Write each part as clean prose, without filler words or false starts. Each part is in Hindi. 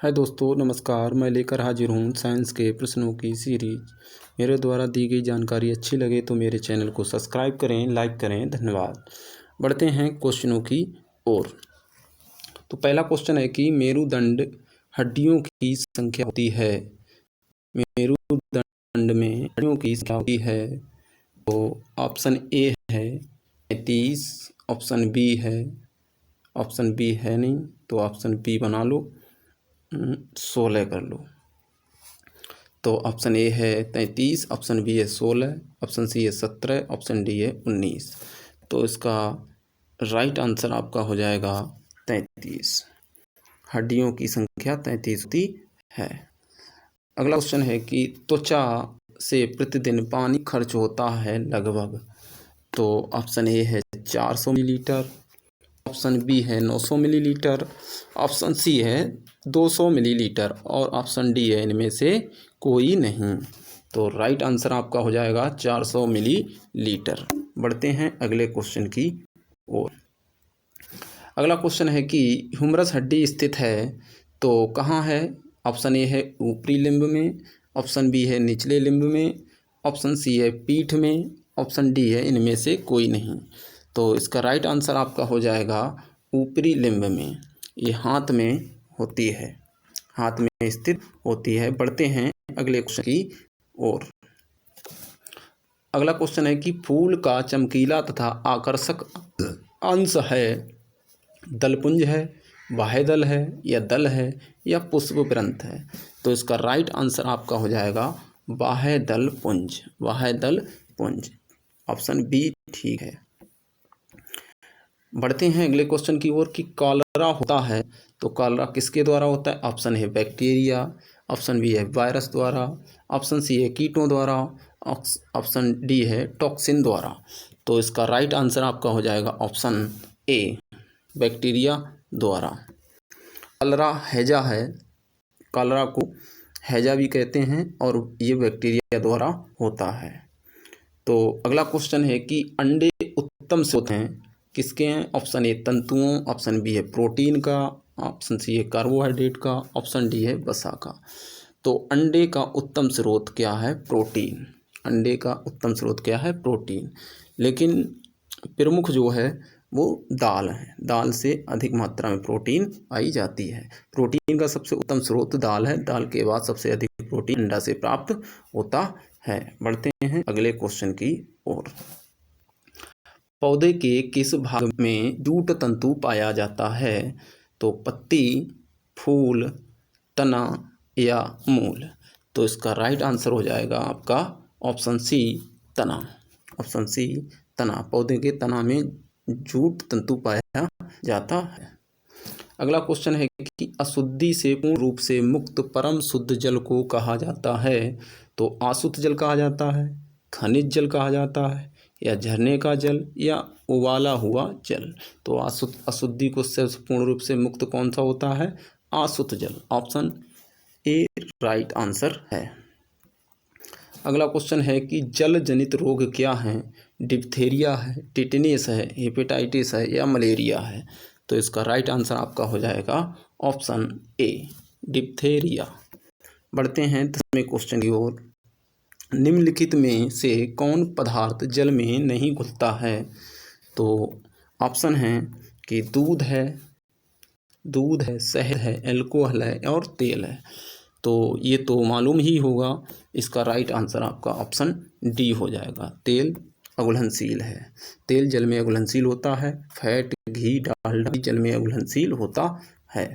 हाय दोस्तों, नमस्कार। मैं लेकर हाजिर हूँ साइंस के प्रश्नों की सीरीज। मेरे द्वारा दी गई जानकारी अच्छी लगे तो मेरे चैनल को सब्सक्राइब करें, लाइक करें। धन्यवाद। बढ़ते हैं क्वेश्चनों की ओर। तो पहला क्वेश्चन है कि मेरुदंड हड्डियों की संख्या होती है। मेरुदंड में हड्डियों की संख्या होती है। तो ऑप्शन ए है 35, ऑप्शन बी है नहीं तो ऑप्शन बी बना लो, 16 कर लो। तो ऑप्शन ए है 33, ऑप्शन बी है 16, ऑप्शन सी है 17, ऑप्शन डी है 19। तो इसका राइट आंसर आपका हो जाएगा 33। हड्डियों की संख्या 33 होती है। अगला क्वेश्चन है कि त्वचा से प्रतिदिन पानी खर्च होता है लगभग। तो ऑप्शन ए है 400 मिलीलीटर, ऑप्शन बी है 900 मिलीलीटर, ऑप्शन सी है 200 मिलीलीटर और ऑप्शन डी है इनमें से कोई नहीं। तो राइट आंसर आपका हो जाएगा 400 मिलीलीटर। बढ़ते हैं अगले क्वेश्चन की ओर। अगला क्वेश्चन है कि ह्यूमरस हड्डी स्थित है तो कहाँ है। ऑप्शन ए है ऊपरी लिम्ब में, ऑप्शन बी है निचले लिम्ब में, ऑप्शन सी है पीठ में, ऑप्शन डी है इनमें से कोई नहीं। तो इसका राइट आंसर आपका हो जाएगा ऊपरी लिम्ब में। ये हाथ में होती है, हाथ में स्थित होती है। बढ़ते हैं अगले क्वेश्चन की ओर। अगला क्वेश्चन है कि फूल का चमकीला तथा आकर्षक अंश है दलपुंज है, बाह्यदल है या दल है या पुष्पवृंत है। तो इसका राइट आंसर आपका हो जाएगा बाह्यदल पुंज। बाह्यदल पुंज ऑप्शन बी ठीक है। बढ़ते हैं अगले क्वेश्चन की ओर कि कॉलरा होता है तो कॉलरा किसके द्वारा होता है। ऑप्शन है बैक्टीरिया, ऑप्शन बी है वायरस द्वारा, ऑप्शन सी है कीटों द्वारा, ऑप्शन डी है टॉक्सिन द्वारा। तो इसका राइट आंसर आपका हो जाएगा ऑप्शन ए बैक्टीरिया द्वारा। कॉलरा हैजा है, कॉलरा को हैजा भी कहते हैं और ये बैक्टीरिया द्वारा होता है। तो अगला क्वेश्चन है कि अंडे उत्तम से होते हैं किसके हैं। ऑप्शन ए तंतुओं, ऑप्शन बी है प्रोटीन का, ऑप्शन सी है कार्बोहाइड्रेट का, ऑप्शन डी है वसा का। तो अंडे का उत्तम स्रोत क्या है। प्रोटीन। अंडे का उत्तम स्रोत क्या है। प्रोटीन। लेकिन प्रमुख जो है वो दाल है। दाल से अधिक मात्रा में प्रोटीन पाई जाती है। प्रोटीन का सबसे उत्तम स्रोत दाल है। दाल के बाद सबसे अधिक प्रोटीन अंडा से प्राप्त होता है। बढ़ते हैं अगले क्वेश्चन की ओर। पौधे के किस भाग में जूट तंतु पाया जाता है। तो पत्ती, फूल, तना या मूल। तो इसका राइट आंसर हो जाएगा आपका ऑप्शन सी तना। ऑप्शन सी तना। पौधे के तना में जूट तंतु पाया जाता है। अगला क्वेश्चन है कि अशुद्धि से पूर्ण रूप से मुक्त परम शुद्ध जल को कहा जाता है। तो आशुद्ध जल कहा जाता है, खनिज जल कहा जाता है या झरने का जल या उबाला हुआ जल। तो अशुद्धि को से पूर्ण रूप से मुक्त कौन सा होता है। अशुद्ध जल। ऑप्शन ए राइट आंसर है। अगला क्वेश्चन है कि जल जनित रोग क्या हैं। डिप्थेरिया है, टिटनेस है, हेपेटाइटिस है या मलेरिया है। तो इसका राइट आंसर आपका हो जाएगा ऑप्शन ए डिप्थेरिया। बढ़ते हैं 10वें क्वेश्चन की ओर। निम्नलिखित में से कौन पदार्थ जल में नहीं घुलता है। तो ऑप्शन है कि दूध है, शहद है, एल्कोहल है और तेल है। तो ये तो मालूम ही होगा। इसका राइट आंसर आपका ऑप्शन डी हो जाएगा। तेल अघुलनशील है। तेल जल में अघुलनशील होता है। फैट, घी, डालडा जल में अघुलनशील होता है।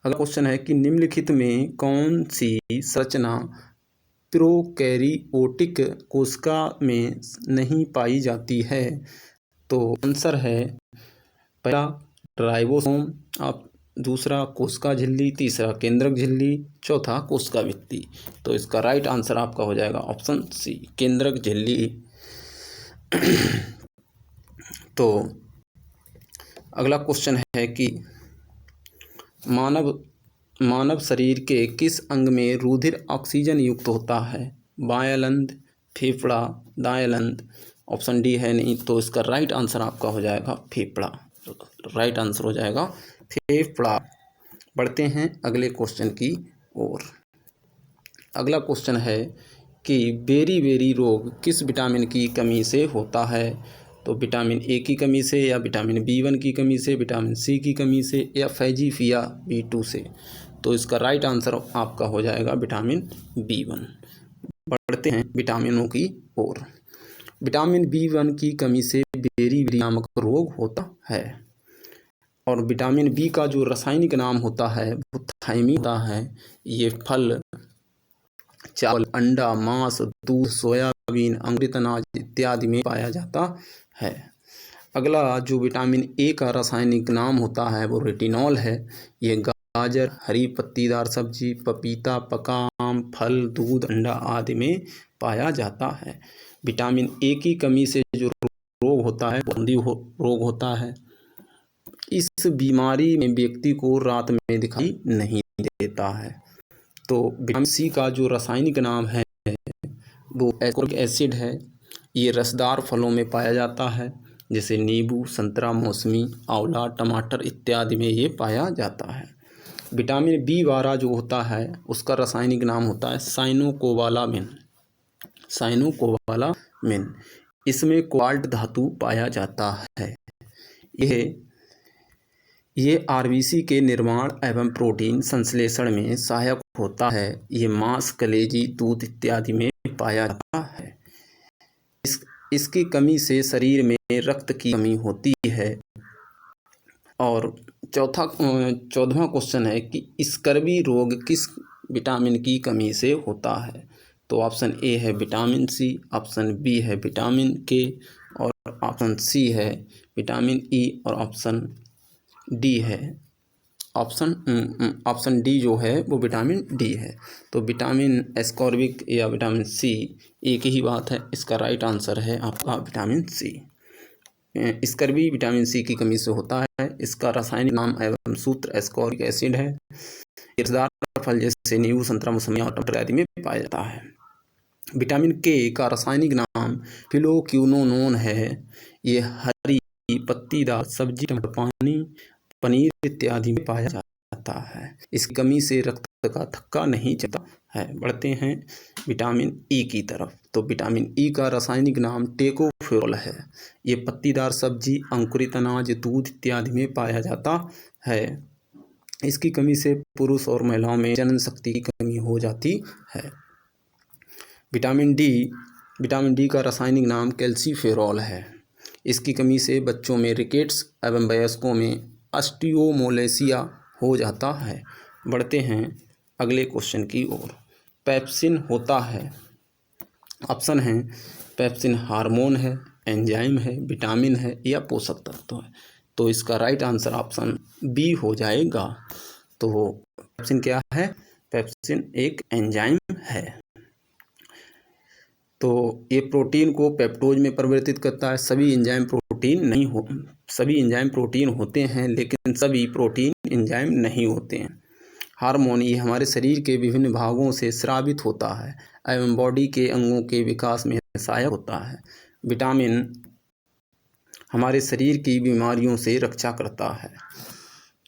अगला क्वेश्चन है कि निम्नलिखित में कौन सी संरचना प्रोकैरियोटिक कोशिका में नहीं पाई जाती है। तो आंसर है पहला राइबोसोम, दूसरा कोशिका झिल्ली, तीसरा केंद्रक झिल्ली, चौथा कोशिका भित्ति। तो इसका राइट आंसर आपका हो जाएगा ऑप्शन सी केंद्रक झिल्ली। तो अगला क्वेश्चन है कि मानव शरीर के किस अंग में रुधिर ऑक्सीजन युक्त होता है। बायां लंद, फेफड़ा, दायां लंद। ऑप्शन डी है नहीं तो इसका राइट आंसर आपका हो जाएगा फेफड़ा। राइट आंसर हो जाएगा फेफड़ा। बढ़ते हैं अगले क्वेश्चन की ओर। अगला क्वेश्चन है कि बेरी रोग किस विटामिन की कमी से होता है? तो विटामिन ए की कमी से, या विटामिन B1 की कमी से, विटामिन सी की कमी से, या फैजीफिया B2 से। तो इसका राइट आंसर आपका हो जाएगा विटामिन B1। बढ़ते हैं विटामिनों की ओर। विटामिन B1 की कमी से बेरी नामक रोग होता है। और विटामिन बी का जो रासायनिक नाम होता है वो थायमीन होता है। ये फल, चावल, अंडा, मांस, दूध, सोयाबीन, अंकुरित अनाज इत्यादि में पाया जाता है। अगला जो विटामिन ए का रासायनिक नाम होता है वो रेटिनॉल है। ये गाजर, हरी पत्तीदार सब्जी, पपीता, पका आम, फल, दूध, अंडा आदि में पाया जाता है। विटामिन ए की कमी से जो रोग होता है वो रोग होता है। इस बीमारी में व्यक्ति को रात में दिखाई नहीं देता है। तो विटामिन सी का जो रासायनिक नाम है वो एस्कॉर्बिक एसिड है। ये रसदार फलों में पाया जाता है, जैसे नींबू, संतरा, मौसमी, आंवला, टमाटर इत्यादि में ये पाया जाता है। विटामिन B12 जो होता है उसका रासायनिक नाम होता है साइनोकोबालामिन। इसमें कोबाल्ट धातु पाया जाता है। ये RBC के निर्माण एवं प्रोटीन संश्लेषण में सहायक होता है। ये मांस, कलेजी, दूध इत्यादि में पाया जाता है। इसकी कमी से शरीर में रक्त की कमी होती है। और 14वां क्वेश्चन है कि स्कर्वी रोग किस विटामिन की कमी से होता है? तो ऑप्शन ए है विटामिन सी, ऑप्शन बी है विटामिन के, और ऑप्शन सी है विटामिन ई, और ऑप्शन डी है ऑप्शन डी जो है वो विटामिन डी है। तो विटामिन एस्कॉर्बिक या विटामिन सी एक ही बात है। इसका राइट आंसर है आपका vitamin C. Scurvy vitamin C की कमी से होता है। इसका रासायनिक नाम एवं सूत्र एस्कॉर्बिक एसिड है। रसदार फल जैसे नींबू, संतरा, मौसमी और टमाटर आदि में पाया जाता है। विटामिन के का रासायनिक नाम फिलोक्विनोन है। ये हरी पत्तीदार सब्जी, टमाटर, पनीर इत्यादि में पाया जाता है। इसकी कमी से रक्त का थक्का नहीं चलता है। बढ़ते हैं विटामिन ई की तरफ। तो विटामिन ई का रासायनिक नाम टेकोफेरोल है। ये पत्तीदार सब्जी, अंकुरित अनाज, दूध इत्यादि में पाया जाता है। इसकी कमी से पुरुष और महिलाओं में जनन शक्ति की कमी हो जाती है। विटामिन डी का रासायनिक नाम कैल्सीफेरॉल है। इसकी कमी से बच्चों में रिकेट्स एवं वयस्कों में ऑस्टियोमोलेसिया हो जाता है। बढ़ते हैं अगले क्वेश्चन की ओर। पेप्सिन होता है। ऑप्शन है पेप्सिन हार्मोन है, एंजाइम है, विटामिन है, या पोषक तत्व है। तो इसका राइट आंसर ऑप्शन बी हो जाएगा। तो पेप्सिन क्या है? पेप्सिन एक एंजाइम है। तो ये प्रोटीन को पेप्टोज में परिवर्तित करता है। सभी एंजाइम प्रोटीन होते हैं, लेकिन सभी प्रोटीन एंजाइम नहीं होते हैं। हार्मोन ये हमारे शरीर के विभिन्न भागों से स्रावित होता है एवं बॉडी के अंगों के विकास में सहायक होता है। विटामिन हमारे शरीर की बीमारियों से रक्षा करता है।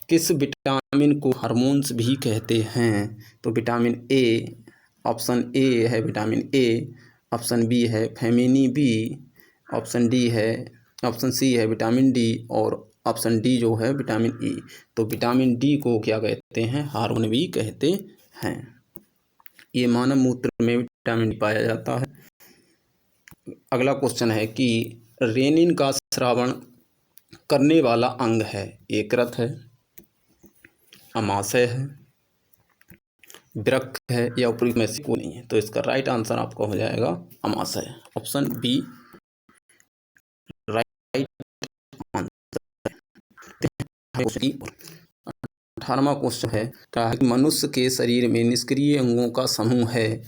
किस विटामिन को हार्मोन्स भी कहते हैं? तो विटामिन ए, ऑप्शन ए है विटामिन ए, ऑप्शन बी है फेमिनी बी, ऑप्शन सी है विटामिन डी, और ऑप्शन डी जो है विटामिन ई। तो विटामिन डी को क्या कहते हैं? हार्मोन भी कहते हैं। ये मानव मूत्र में विटामिन डी पाया जाता है। अगला क्वेश्चन है कि रेनिन का स्रावण करने वाला अंग है। यकृत है, अमाशय है, वृक्क है, या ऊपरी में से कोई नहीं है। तो इसका राइट आंसर आपका हो जाएगा अमाशय, ऑप्शन बी राइट आंसर। 18वां क्वेश्चन है क्या है? मनुष्य के शरीर में निष्क्रिय अंगों का समूह है।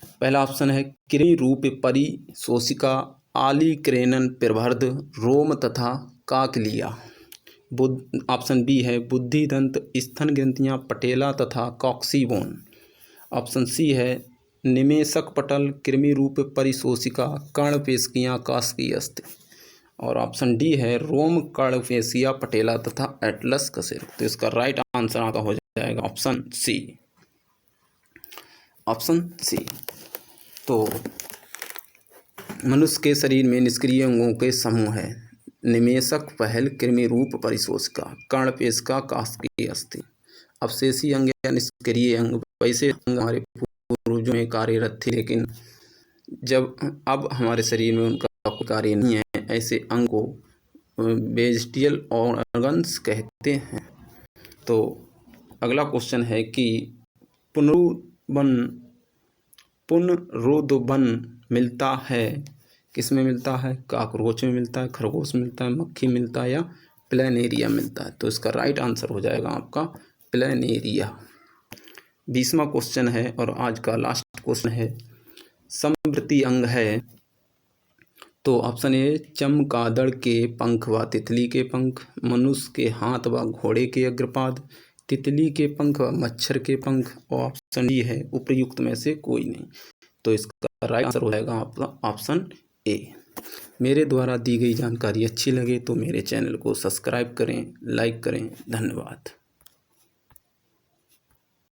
पहला ऑप्शन है कृमि रूप परिशोषिका, आलिक्रेनन, प्रभर्द, रोम तथा काकलिया। ऑप्शन बी है बुद्धि दंत, स्तन ग्रंथियां, पटेला तथा कॉक्सीबोन। ऑप्शन सी है निमेषक पटल, कृमि रूप परिशोषिका, कर्ण पेशियां, कास्की अस्थि। और ऑप्शन डी है रोम, कर्णपेशिया, पटेला तथा एटलस का सिर। तो इसका राइट आंसर आपका हो जाएगा ऑप्शन सी, ऑप्शन सी। तो मनुष्य के शरीर में निष्क्रिय अंगों के समूह है। निमेषक, पहल, कृमि रूप, परिशोषका, कर्णपेशिका, काष्ठकीय अस्थि। अवशेषी अंग या निष्क्रिय अंग, वैसे अंग हमारे पूर्वजों में कार्यरत थे, लेकिन जब अब हमारे शरीर में उनका कोई कार्य नहीं है, ऐसे अंग को वेजिटल ऑर्गन्स कहते हैं। तो अगला क्वेश्चन है कि पुनरुद्भवन मिलता है, किस में मिलता है? कॉकरोच में मिलता है, खरगोश में मिलता है, मक्खी मिलता है या प्लैनेरिया मिलता है? तो इसका राइट आंसर हो जाएगा आपका प्लैनेरिया। 20वां क्वेश्चन है और आज का लास्ट क्वेश्चन है, समवर्ती अंग है। तो ऑप्शन ए चमगादड़ के पंख व तितली के पंख, मनुष्य के हाथ व घोड़े के अग्रपाद, तितली के पंख व मच्छर के पंख, और ऑप्शन डी है उपयुक्त में से कोई नहीं। तो इसका राइट आंसर हो जाएगा आपका ऑप्शन ए। मेरे द्वारा दी गई जानकारी अच्छी लगे तो मेरे चैनल को सब्सक्राइब करें, लाइक करें। धन्यवाद।